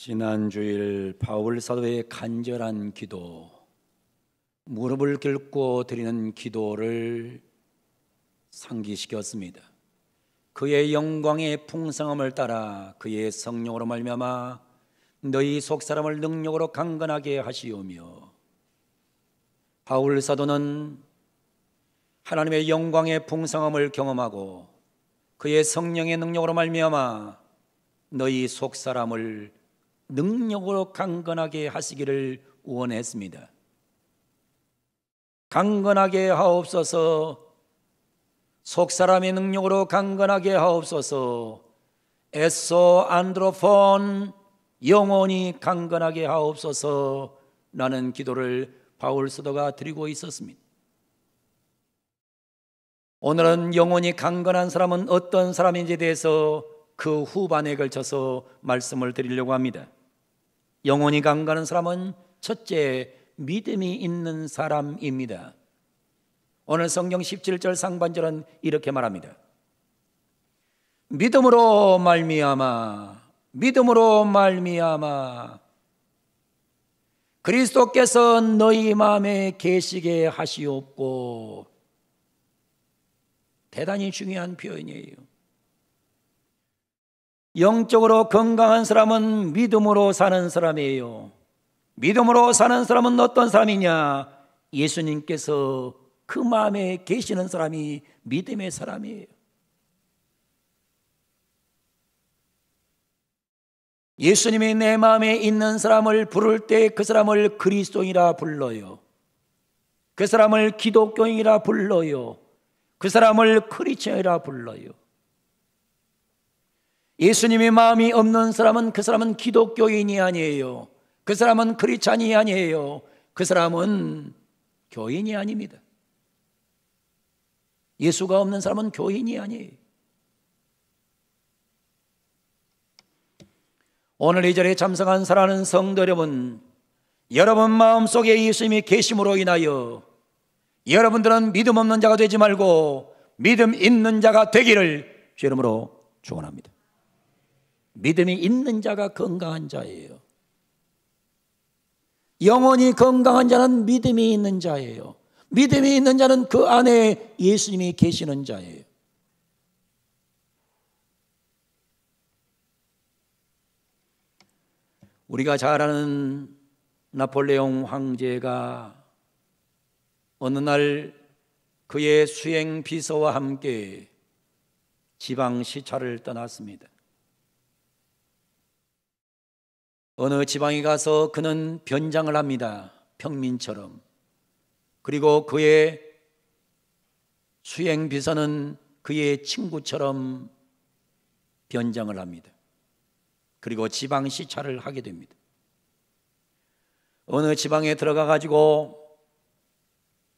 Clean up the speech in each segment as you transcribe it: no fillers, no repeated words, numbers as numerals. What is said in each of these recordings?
지난 주일 바울 사도의 간절한 기도, 무릎을 꿇고 드리는 기도를 상기시켰습니다. 그의 영광의 풍성함을 따라 그의 성령으로 말미암아 너희 속사람을 능력으로 강건하게 하시오며, 바울 사도는 하나님의 영광의 풍성함을 경험하고 그의 성령의 능력으로 말미암아 너희 속사람을 능력으로 강건하게 하시기를 원했습니다. 강건하게 하옵소서, 속사람의 능력으로 강건하게 하옵소서, 에소 안드로폰, 영원히 강건하게 하옵소서 라는 기도를 바울 사도가 드리고 있었습니다. 오늘은 영원히 강건한 사람은 어떤 사람인지에 대해서 그 후반에 걸쳐서 말씀을 드리려고 합니다. 영원히 강건한 사람은 첫째, 믿음이 있는 사람입니다. 오늘 성경 17절 상반절은 이렇게 말합니다. 믿음으로 말미암아 그리스도께서 너희 마음에 계시게 하시옵고. 대단히 중요한 표현이에요. 영적으로 건강한 사람은 믿음으로 사는 사람이에요. 믿음으로 사는 사람은 어떤 사람이냐? 예수님께서 그 마음에 계시는 사람이 믿음의 사람이에요. 예수님이 내 마음에 있는 사람을 부를 때 그 사람을 그리스도인이라 불러요. 그 사람을 기독교인이라 불러요. 그 사람을 크리스천이라 불러요. 예수님의 마음이 없는 사람은 그 사람은 기독교인이 아니에요. 그 사람은 크리스찬이 아니에요. 그 사람은 교인이 아닙니다. 예수가 없는 사람은 교인이 아니에요. 오늘 이 자리에 참석한 사랑하는 성도 여러분, 여러분 마음속에 예수님이 계심으로 인하여 여러분들은 믿음 없는 자가 되지 말고 믿음 있는 자가 되기를 주 이름으로 축원합니다. 믿음이 있는 자가 건강한 자예요. 영원히 건강한 자는 믿음이 있는 자예요. 믿음이 있는 자는 그 안에 예수님이 계시는 자예요. 우리가 잘 아는 나폴레옹 황제가 어느 날 그의 수행 비서와 함께 지방 시찰을 떠났습니다. 어느 지방에 가서 그는 변장을 합니다. 평민처럼. 그리고 그의 수행 비서는 그의 친구처럼 변장을 합니다. 그리고 지방 시찰을 하게 됩니다. 어느 지방에 들어가 가지고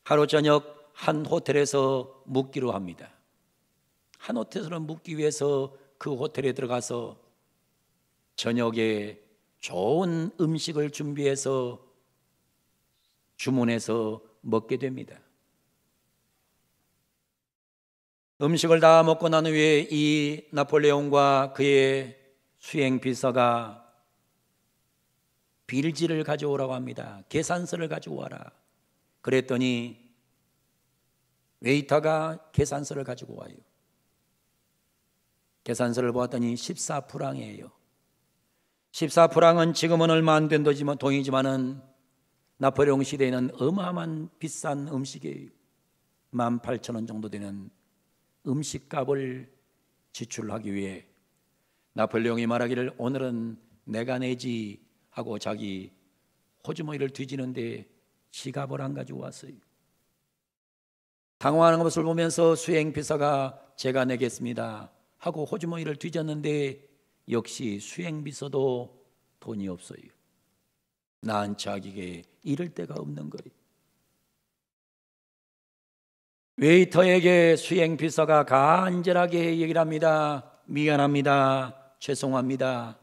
하루 저녁 한 호텔에서 묵기로 합니다. 한 호텔에서 묵기 위해서 그 호텔에 들어가서 저녁에 좋은 음식을 준비해서 주문해서 먹게 됩니다. 음식을 다 먹고 난 후에 이 나폴레옹과 그의 수행 비서가 빌지를 가져오라고 합니다. 계산서를 가지고 와라. 그랬더니 웨이터가 계산서를 가지고 와요. 계산서를 보았더니 14프랑이에요. 14프랑은 지금은 얼마 안 된 돈이지만은 나폴레옹 시대에는 어마어마한 비싼 음식이에요. 18,000원 정도 되는 음식값을 지출하기 위해 나폴레옹이 말하기를 오늘은 내가 내지 하고 자기 호주머니를 뒤지는데 지갑을 안 가지고 왔어요. 당황하는 것을 보면서 수행비서가 제가 내겠습니다 하고 호주머니를 뒤졌는데 역시 수행비서도 돈이 없어요. 나한 자기에게 이럴 데가 없는 거예요. 웨이터에게 수행비서가 간절하게 얘기를 합니다. 미안합니다. 죄송합니다.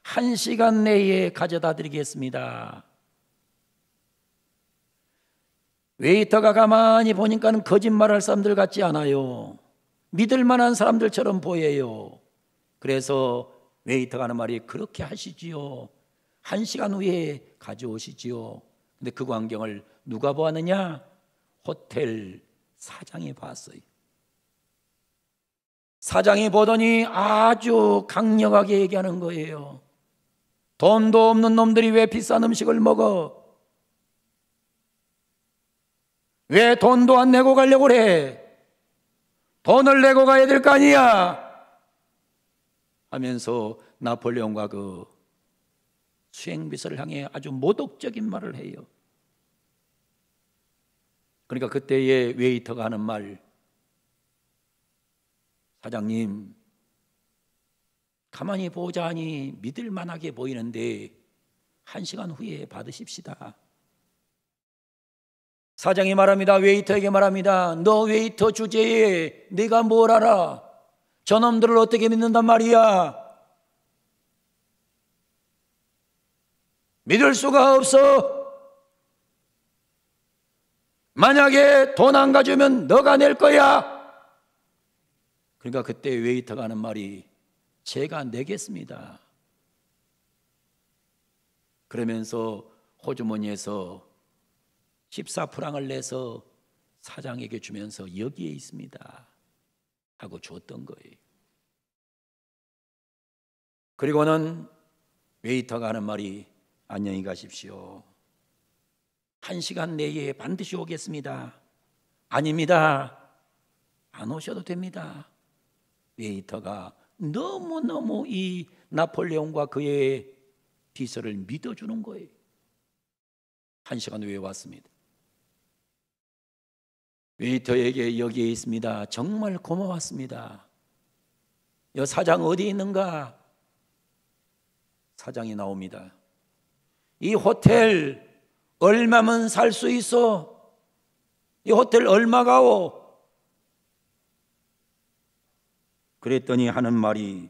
1시간 내에 가져다 드리겠습니다. 웨이터가 가만히 보니까 거짓말할 사람들 같지 않아요. 믿을 만한 사람들처럼 보여요. 그래서 웨이터가 하는 말이 그렇게 하시지요. 1시간 후에 가져오시지요. 근데 그 광경을 누가 보았느냐? 호텔 사장이 봤어요. 사장이 보더니 아주 강력하게 얘기하는 거예요. 돈도 없는 놈들이 왜 비싼 음식을 먹어? 왜 돈도 안 내고 가려고 그래? 돈을 내고 가야 될 거 아니야? 하면서 나폴레옹과 그 수행비서를 향해 아주 모독적인 말을 해요. 그러니까 그때의 웨이터가 하는 말, 사장님, 가만히 보자 하니 믿을 만하게 보이는데 1시간 후에 받으십시다. 사장이 말합니다. 웨이터에게 말합니다. 너 웨이터 주제에 네가 뭘 알아? 저놈들을 어떻게 믿는단 말이야? 믿을 수가 없어. 만약에 돈 안 가져오면 너가 낼 거야. 그러니까 그때 웨이터가 하는 말이 제가 내겠습니다. 그러면서 호주머니에서 14프랑을 내서 사장에게 주면서 여기에 있습니다 하고 줬던 거예요. 그리고는 웨이터가 하는 말이 안녕히 가십시오. 1시간 내에 반드시 오겠습니다. 아닙니다. 안 오셔도 됩니다. 웨이터가 너무너무 이 나폴레옹과 그의 비서를 믿어주는 거예요. 1시간 후에 왔습니다. 웨이터에게 여기에 있습니다. 정말 고마웠습니다. 여 사장 어디 있는가? 사장이 나옵니다. 이 호텔 얼마면 살 수 있어? 이 호텔 얼마가오? 그랬더니 하는 말이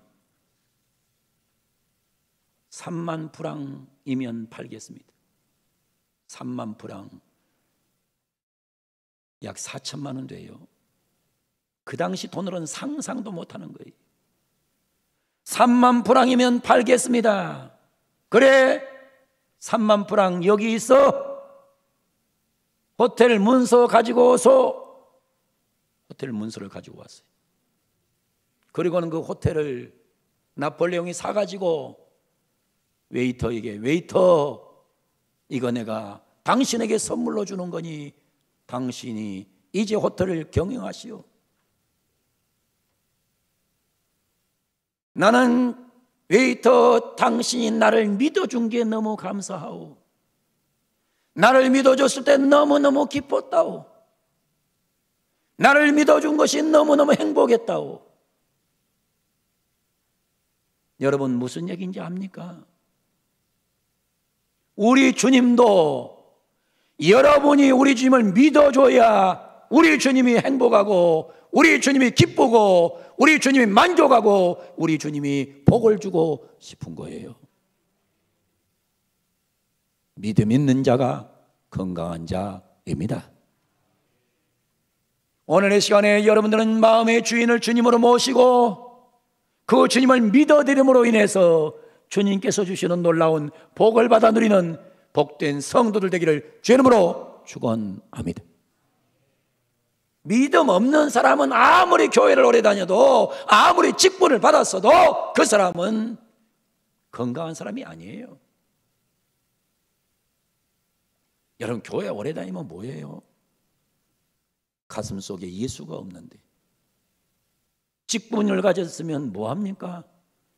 3만 프랑이면 팔겠습니다. 3만 프랑 약 4천만 원 돼요. 그 당시 돈으로는 상상도 못하는 거예요. 3만 프랑이면 팔겠습니다. 그래 3만 프랑 여기 있어. 호텔 문서 가지고 오소. 호텔 문서를 가지고 왔어요. 그리고는 그 호텔을 나폴레옹이 사가지고 웨이터에게, 웨이터, 이거 내가 당신에게 선물로 주는 거니 당신이 이제 호텔을 경영하시오. 나는 웨이터, 당신이 나를 믿어준 게 너무 감사하오. 나를 믿어줬을 때 너무너무 기뻤다오. 나를 믿어준 것이 너무너무 행복했다오. 여러분 무슨 얘기인지 압니까? 우리 주님도 여러분이 우리 주님을 믿어줘야 우리 주님이 행복하고 우리 주님이 기쁘고 우리 주님이 만족하고 우리 주님이 복을 주고 싶은 거예요. 믿음 있는 자가 건강한 자입니다. 오늘의 시간에 여러분들은 마음의 주인을 주님으로 모시고 그 주님을 믿어드림으로 인해서 주님께서 주시는 놀라운 복을 받아 누리는 복된 성도들 되기를 주의 이름으로 축원합니다. 믿음 없는 사람은 아무리 교회를 오래 다녀도 아무리 직분을 받았어도 그 사람은 건강한 사람이 아니에요. 여러분 교회 오래 다니면 뭐예요? 가슴 속에 예수가 없는데. 직분을 가졌으면 뭐합니까?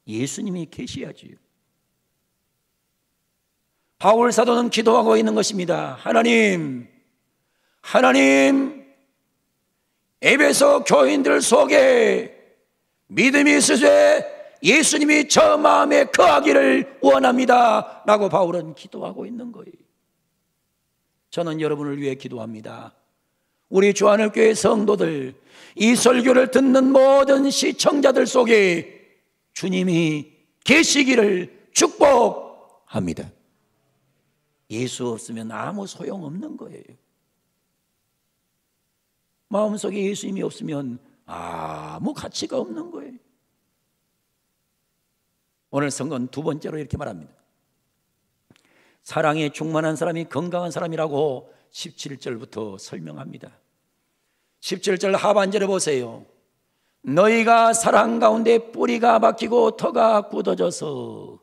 예수님이 계셔야지요. 바울 사도는 기도하고 있는 것입니다. 하나님, 에베소 교인들 속에 믿음이 있으되 예수님이 저 마음에 거하기를 원합니다 라고 바울은 기도하고 있는 거예요. 저는 여러분을 위해 기도합니다. 우리 주하늘교회 성도들, 이 설교를 듣는 모든 시청자들 속에 주님이 계시기를 축복합니다. 예수 없으면 아무 소용없는 거예요. 마음속에 예수님이 없으면 아무 가치가 없는 거예요. 오늘 성경은 두 번째로 이렇게 말합니다. 사랑에 충만한 사람이 건강한 사람이라고 17절부터 설명합니다. 17절 하반절에 보세요. 너희가 사랑 가운데 뿌리가 박히고 터가 굳어져서,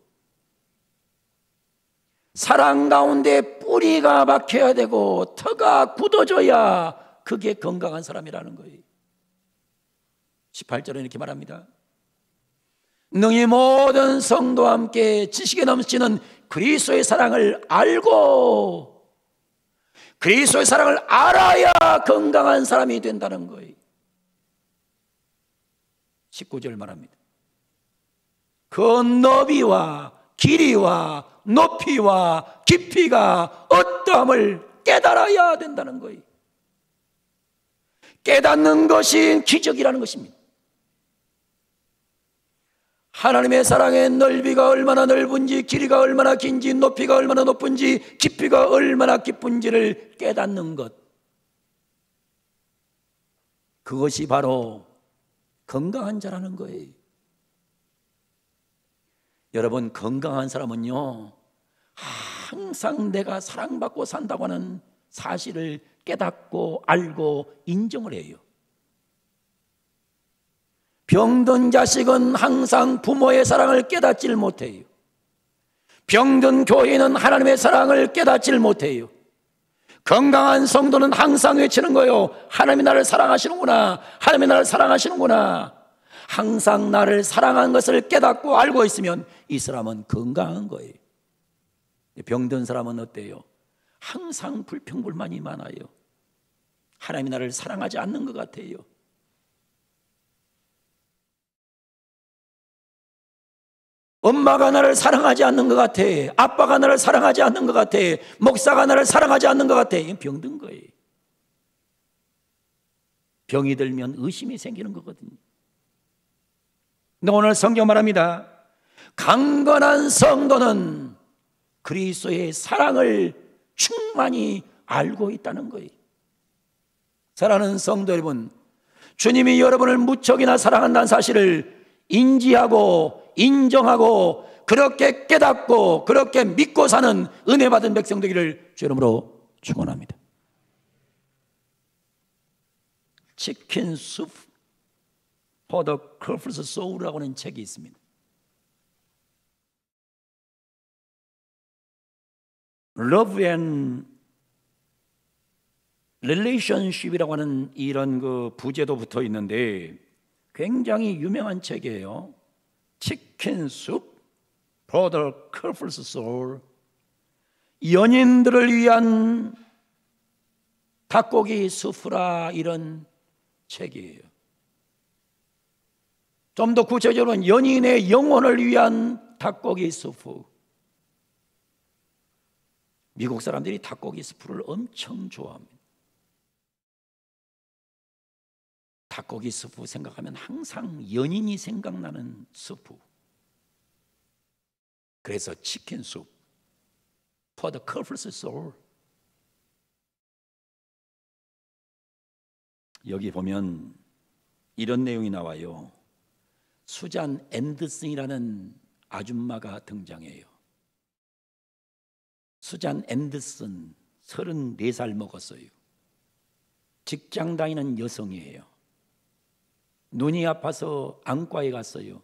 사랑 가운데 뿌리가 박혀야 되고 터가 굳어져야 그게 건강한 사람이라는 거예요. 18절에 이렇게 말합니다. 너희 모든 성도와 함께 지식에 넘치는 그리스도의 사랑을 알고, 그리스도의 사랑을 알아야 건강한 사람이 된다는 거예요. 19절 말합니다. 그 너비와 길이와 높이와 깊이가 어떠함을 깨달아야 된다는 거예요. 깨닫는 것이 기적이라는 것입니다. 하나님의 사랑의 넓이가 얼마나 넓은지, 길이가 얼마나 긴지, 높이가 얼마나 높은지, 깊이가 얼마나 깊은지를 깨닫는 것, 그것이 바로 건강한 자라는 거예요. 여러분, 건강한 사람은요, 항상 내가 사랑받고 산다고 하는 사실을 깨닫고 알고 인정을 해요. 병든 자식은 항상 부모의 사랑을 깨닫질 못해요. 병든 교회는 하나님의 사랑을 깨닫질 못해요. 건강한 성도는 항상 외치는 거예요. 하나님이 나를 사랑하시는구나. 하나님이 나를 사랑하시는구나. 항상 나를 사랑하는 것을 깨닫고 알고 있으면 이 사람은 건강한 거예요. 병든 사람은 어때요? 항상 불평불만이 많아요. 하나님이 나를 사랑하지 않는 것 같아요. 엄마가 나를 사랑하지 않는 것 같아. 아빠가 나를 사랑하지 않는 것 같아. 목사가 나를 사랑하지 않는 것 같아. 이건 병든 거예요. 병이 들면 의심이 생기는 거거든요. 근데 오늘 성경 말합니다. 강건한 성도는 그리스도의 사랑을 충만히 알고 있다는 거예요. 사랑하는 성도 여러분, 주님이 여러분을 무척이나 사랑한다는 사실을 인지하고 인정하고 그렇게 깨닫고 그렇게 믿고 사는 은혜 받은 백성 되기를 주 이름으로 축원합니다. 치킨 수프 for the Curfews Soul이라고 하는 책이 있습니다. Love and Relationship이라고 하는 이런 그 부제도 붙어 있는데 굉장히 유명한 책이에요. 치킨 수프 for the Curfews Soul, 연인들을 위한 닭고기 수프라, 이런 책이에요. 좀 더 구체적으로는 연인의 영혼을 위한 닭고기 수프. 미국 사람들이 닭고기 수프를 엄청 좋아합니다. 닭고기 수프 생각하면 항상 연인이 생각나는 수프. 그래서 치킨 수프 for the Curfews Soul. 여기 보면 이런 내용이 나와요. 수잔 앤더슨이라는 아줌마가 등장해요. 수잔 앤더슨 34살 먹었어요. 직장 다니는 여성이에요. 눈이 아파서 안과에 갔어요.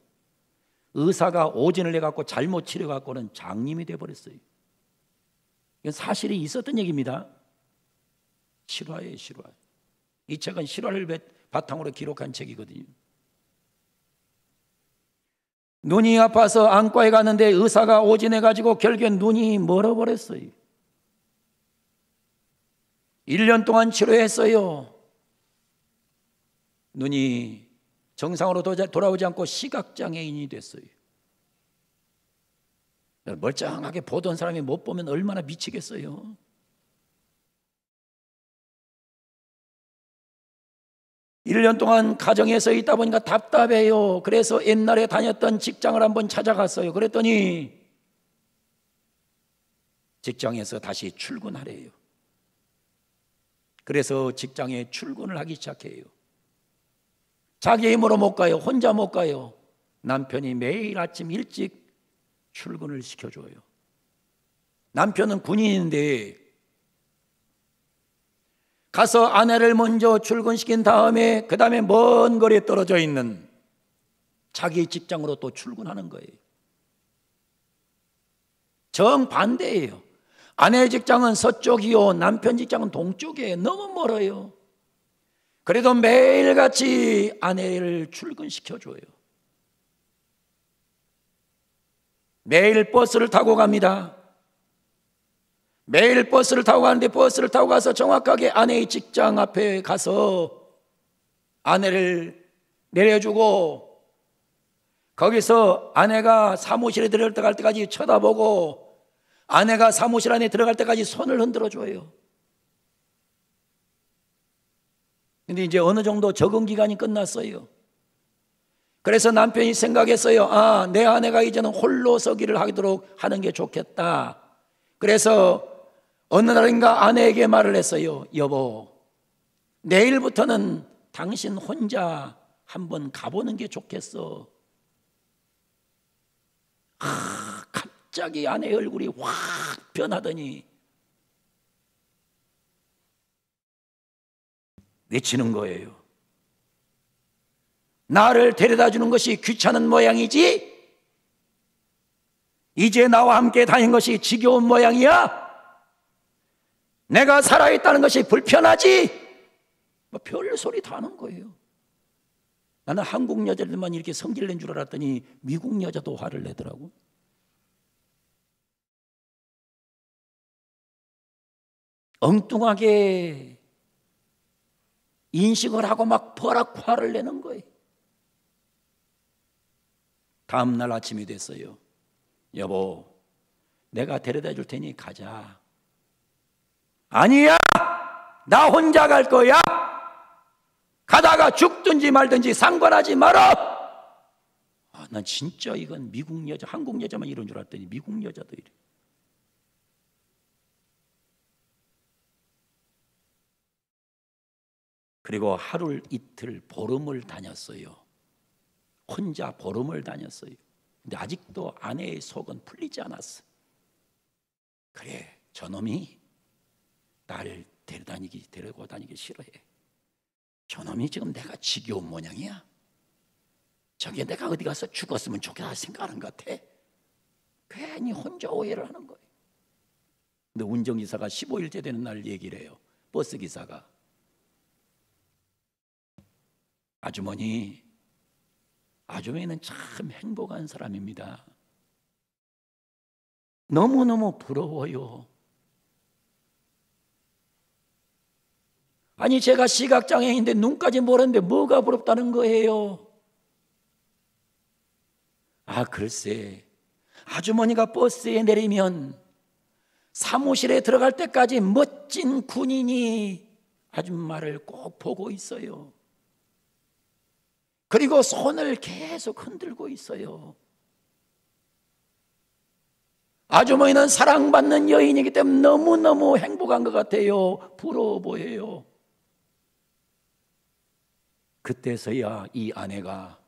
의사가 오진을 해갖고 잘못 치료해갖고는 장님이 돼버렸어요. 이건 사실이 있었던 얘기입니다. 실화예요, 실화. 이 책은 실화를 바탕으로 기록한 책이거든요. 눈이 아파서 안과에 갔는데 의사가 오진해가지고 결국엔 눈이 멀어버렸어요. 1년 동안 치료했어요. 눈이 정상으로 돌아오지 않고 시각장애인이 됐어요. 멀쩡하게 보던 사람이 못 보면 얼마나 미치겠어요. 일 년 동안 가정에서 있다 보니까 답답해요. 그래서 옛날에 다녔던 직장을 한번 찾아갔어요. 그랬더니 직장에서 다시 출근하래요. 그래서 직장에 출근을 하기 시작해요. 자기 힘으로 못 가요. 혼자 못 가요. 남편이 매일 아침 일찍 출근을 시켜줘요. 남편은 군인인데 가서 아내를 먼저 출근시킨 다음에 그 다음에 먼 거리에 떨어져 있는 자기 직장으로 또 출근하는 거예요. 정반대예요. 아내의 직장은 서쪽이요, 남편 직장은 동쪽이에요. 너무 멀어요. 그래도 매일같이 아내를 출근시켜줘요. 매일 버스를 타고 갑니다. 매일 버스를 타고 가는데 버스를 타고 가서 정확하게 아내의 직장 앞에 가서 아내를 내려주고 거기서 아내가 사무실에 들어갈 때까지 쳐다보고 아내가 사무실 안에 들어갈 때까지 손을 흔들어 줘요. 근데 이제 어느 정도 적응 기간이 끝났어요. 그래서 남편이 생각했어요. 아, 내 아내가 이제는 홀로 서기를 하도록 하는 게 좋겠다. 그래서 어느 날인가 아내에게 말을 했어요. 여보, 내일부터는 당신 혼자 한번 가보는 게 좋겠어. 갑자기 아내의 얼굴이 확 변하더니 외치는 거예요. 나를 데려다 주는 것이 귀찮은 모양이지? 이제 나와 함께 다닌 것이 지겨운 모양이야? 내가 살아있다는 것이 불편하지? 뭐 별 소리 다 하는 거예요. 나는 한국 여자들만 이렇게 성질 낸 줄 알았더니 미국 여자도 화를 내더라고. 엉뚱하게 인식을 하고 막 버럭 화를 내는 거예요. 다음 날 아침이 됐어요. 여보, 내가 데려다 줄 테니 가자. 아니야, 나 혼자 갈 거야. 가다가 죽든지 말든지 상관하지 마라. 난 진짜 이건 미국 여자, 한국 여자만 이런 줄 알았더니 미국 여자도 이래. 그리고 하루 이틀 보름을 다녔어요. 혼자 보름을 다녔어요. 근데 아직도 아내의 속은 풀리지 않았어. 그래, 저놈이 나를 데리고 다니기 싫어해. 저놈이 지금 내가 지겨운 모양이야. 저게 내가 어디 가서 죽었으면 좋겠다 생각하는 것 같아. 괜히 혼자 오해를 하는 거예요. 근데 운전기사가 15일째 되는 날 얘기를 해요. 버스기사가. 아주머니는 참 행복한 사람입니다. 너무너무 부러워요. 아니, 제가 시각장애인인데 눈까지 멀었는데 뭐가 부럽다는 거예요? 글쎄, 아주머니가 버스에 내리면 사무실에 들어갈 때까지 멋진 군인이 아줌마를 꼭 보고 있어요. 그리고 손을 계속 흔들고 있어요. 아주머니는 사랑받는 여인이기 때문에 너무너무 행복한 것 같아요. 부러워 보여요. 그때서야 이 아내가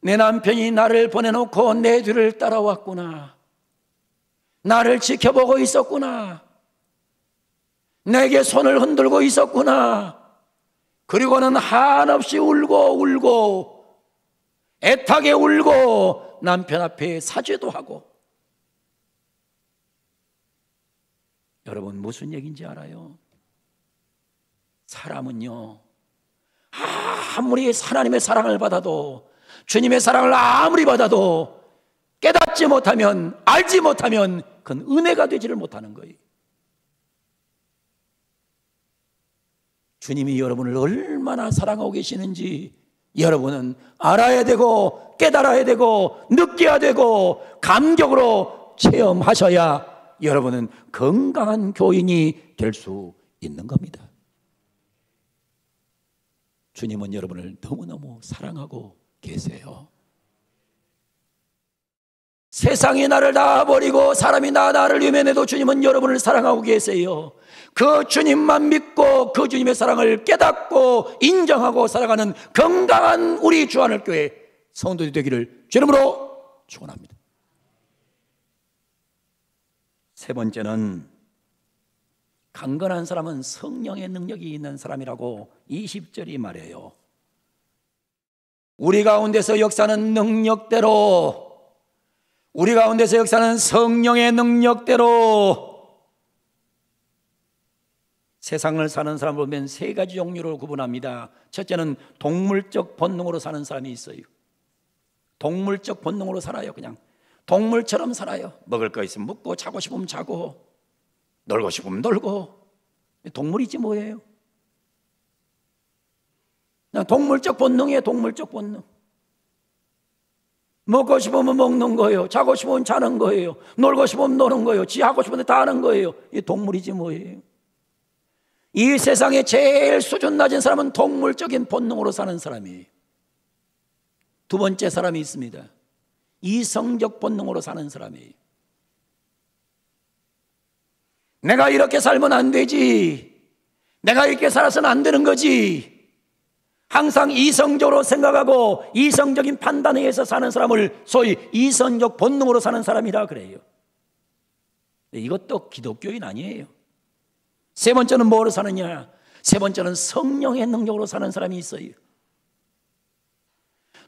내 남편이 나를 보내놓고 내 뒤를 따라왔구나. 나를 지켜보고 있었구나. 내게 손을 흔들고 있었구나. 그리고는 한없이 울고 애타게 울고 남편 앞에 사죄도 하고. 여러분, 무슨 얘기인지 알아요? 사람은요, 아무리 하나님의 사랑을 받아도, 주님의 사랑을 아무리 받아도 깨닫지 못하면, 알지 못하면 그건 은혜가 되지를 못하는 거예요. 주님이 여러분을 얼마나 사랑하고 계시는지 여러분은 알아야 되고 깨달아야 되고 느껴야 되고 감격으로 체험하셔야 여러분은 건강한 교인이 될 수 있는 겁니다. 주님은 여러분을 너무너무 사랑하고 계세요. 세상이 나를 다 버리고 사람이 나를 외면해도 주님은 여러분을 사랑하고 계세요. 그 주님만 믿고 그 주님의 사랑을 깨닫고 인정하고 살아가는 건강한 우리 주안을교회 성도들이 되기를 주님으로 축원합니다. 세 번째는 강건한 사람은 성령의 능력이 있는 사람이라고 20절이 말해요. 우리 가운데서 역사하는 능력대로, 우리 가운데서 역사하는 성령의 능력대로 세상을 사는 사람을 보면 세 가지 종류로 구분합니다. 첫째는 동물적 본능으로 사는 사람이 있어요. 동물적 본능으로 살아요. 그냥 동물처럼 살아요. 먹을 거 있으면 먹고, 자고 싶으면 자고, 놀고 싶으면 놀고. 동물이지 뭐예요. 그냥 동물적 본능이에요. 동물적 본능. 먹고 싶으면 먹는 거예요. 자고 싶으면 자는 거예요. 놀고 싶으면 노는 거예요. 지 하고 싶은 데 다 하는 거예요. 이 동물이지 뭐예요. 이 세상에 제일 수준 낮은 사람은 동물적인 본능으로 사는 사람이에요. 두 번째 사람이 있습니다. 이성적 본능으로 사는 사람이에요. 내가 이렇게 살면 안 되지, 내가 이렇게 살아서는 안 되는 거지, 항상 이성적으로 생각하고 이성적인 판단에 의해서 사는 사람을 소위 이성적 본능으로 사는 사람이라 그래요. 이것도 기독교인 아니에요. 세 번째는 뭐로 사느냐? 세 번째는 성령의 능력으로 사는 사람이 있어요.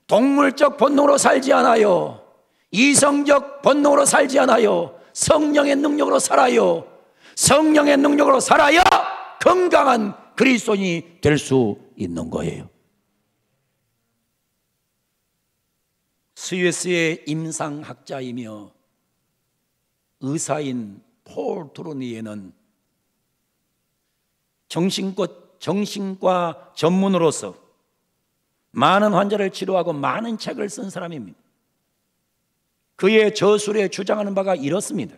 동물적 본능으로 살지 않아요. 이성적 본능으로 살지 않아요. 성령의 능력으로 살아요. 성령의 능력으로 살아야 건강한 그리스도인이 될 수 있는 거예요. 스위스의 임상학자이며 의사인 폴 트루니에는 정신과 전문으로서 많은 환자를 치료하고 많은 책을 쓴 사람입니다. 그의 저술에 주장하는 바가 이렇습니다.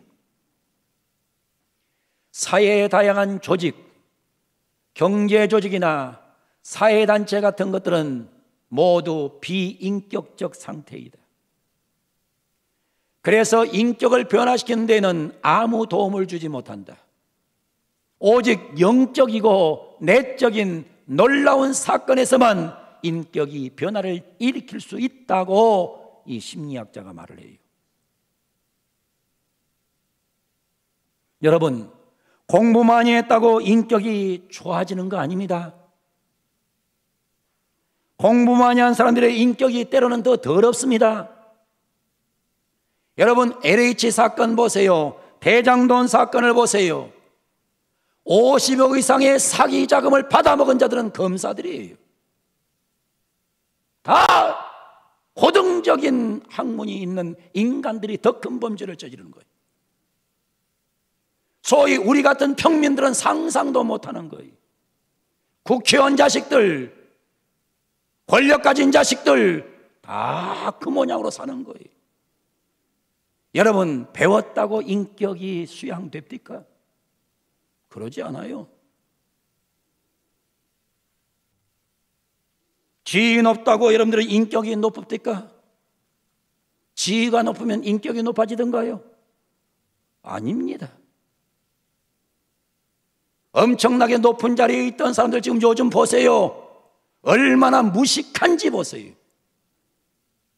사회의 다양한 조직, 경제 조직이나 사회단체 같은 것들은 모두 비인격적 상태이다. 그래서 인격을 변화시키는 데는 아무 도움을 주지 못한다. 오직 영적이고 내적인 놀라운 사건에서만 인격이 변화를 일으킬 수 있다고 이 심리학자가 말을 해요. 여러분, 공부 많이 했다고 인격이 좋아지는 거 아닙니다. 공부 많이 한 사람들의 인격이 때로는 더 더럽습니다. 여러분, LH 사건 보세요. 대장동 사건을 보세요. 50억 이상의 사기 자금을 받아먹은 자들은 검사들이에요. 다 고등적인 학문이 있는 인간들이 더 큰 범죄를 저지르는 거예요. 소위 우리 같은 평민들은 상상도 못하는 거예요. 국회의원 자식들, 권력 가진 자식들 다 그 모양으로 사는 거예요. 여러분, 배웠다고 인격이 수양됩니까? 그러지 않아요. 지위 높다고 여러분들은 인격이 높습니까? 지위가 높으면 인격이 높아지던가요? 아닙니다. 엄청나게 높은 자리에 있던 사람들 지금 요즘 보세요. 얼마나 무식한지 보세요.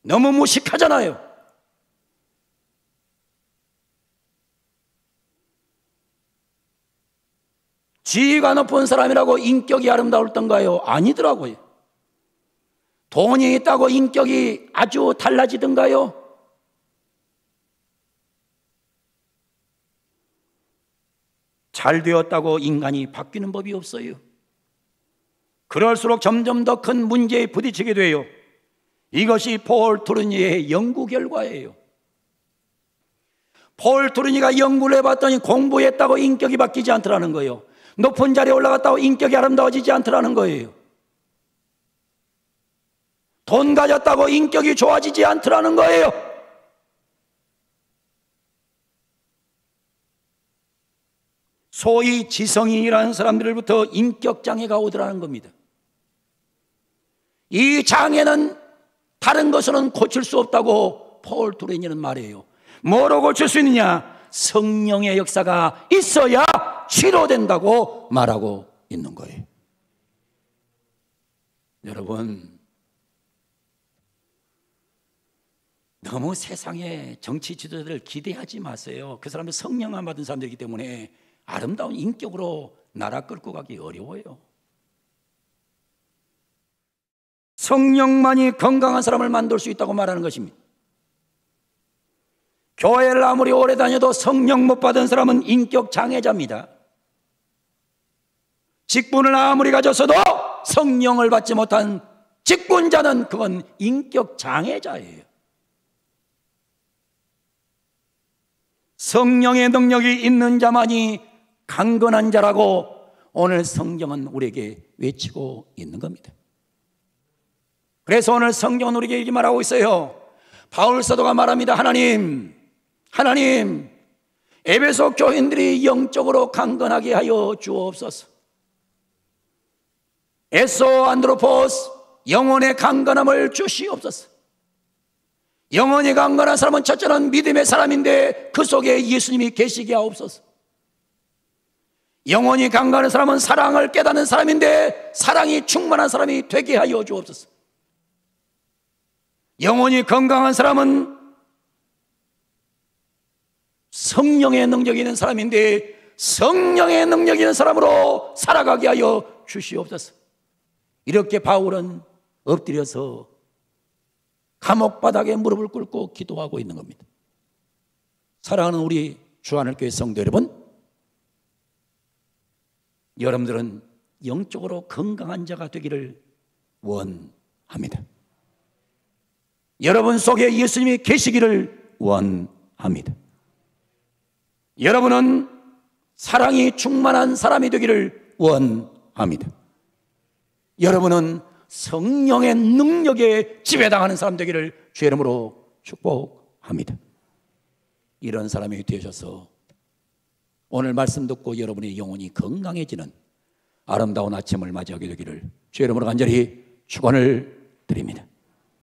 너무 무식하잖아요. 지위가 높은 사람이라고 인격이 아름다울던가요? 아니더라고요. 돈이 있다고 인격이 아주 달라지던가요? 잘 되었다고 인간이 바뀌는 법이 없어요. 그럴수록 점점 더 큰 문제에 부딪히게 돼요. 이것이 폴 트루니의 연구 결과예요. 폴 트루니가 연구를 해봤더니 공부했다고 인격이 바뀌지 않더라는 거예요. 높은 자리에 올라갔다고 인격이 아름다워지지 않더라는 거예요. 돈 가졌다고 인격이 좋아지지 않더라는 거예요. 소위 지성인이라는 사람들부터 인격장애가 오더라는 겁니다. 이 장애는 다른 것으로는 고칠 수 없다고 폴 트루니는 말해요. 뭐로 고칠 수 있느냐? 성령의 역사가 있어야 치료된다고 말하고 있는 거예요. 여러분, 너무 세상의 정치 지도자들을 기대하지 마세요. 그 사람은 성령만 받은 사람들이기 때문에 아름다운 인격으로 나라 끌고 가기 어려워요. 성령만이 건강한 사람을 만들 수 있다고 말하는 것입니다. 교회를 아무리 오래 다녀도 성령 못 받은 사람은 인격 장애자입니다. 직분을 아무리 가졌어도 성령을 받지 못한 직분자는 그건 인격 장애자예요. 성령의 능력이 있는 자만이 강건한 자라고 오늘 성경은 우리에게 외치고 있는 겁니다. 그래서 오늘 성경은 우리에게 이렇게 말하고 있어요. 바울 사도가 말합니다. 하나님, 에베소 교인들이 영적으로 강건하게 하여 주옵소서. 에소 안드로포스, 영혼의 강건함을 주시옵소서. 영혼이 강건한 사람은 첫째는 믿음의 사람인데 그 속에 예수님이 계시게 하옵소서. 영혼이 강건한 사람은 사랑을 깨닫는 사람인데 사랑이 충만한 사람이 되게 하여 주옵소서. 영혼이 건강한 사람은 성령의 능력이 있는 사람인데 성령의 능력이 있는 사람으로 살아가게 하여 주시옵소서. 이렇게 바울은 엎드려서 감옥 바닥에 무릎을 꿇고 기도하고 있는 겁니다. 사랑하는 우리 주하늘교회 성도 여러분, 여러분들은 영적으로 건강한 자가 되기를 원합니다. 여러분 속에 예수님이 계시기를 원합니다. 여러분은 사랑이 충만한 사람이 되기를 원합니다. 여러분은 성령의 능력에 지배당하는 사람 되기를 주의 이름으로 축복합니다. 이런 사람이 되셔서 오늘 말씀 듣고 여러분의 영혼이 건강해지는 아름다운 아침을 맞이하게 되기를 주의 이름으로 간절히 축원을 드립니다.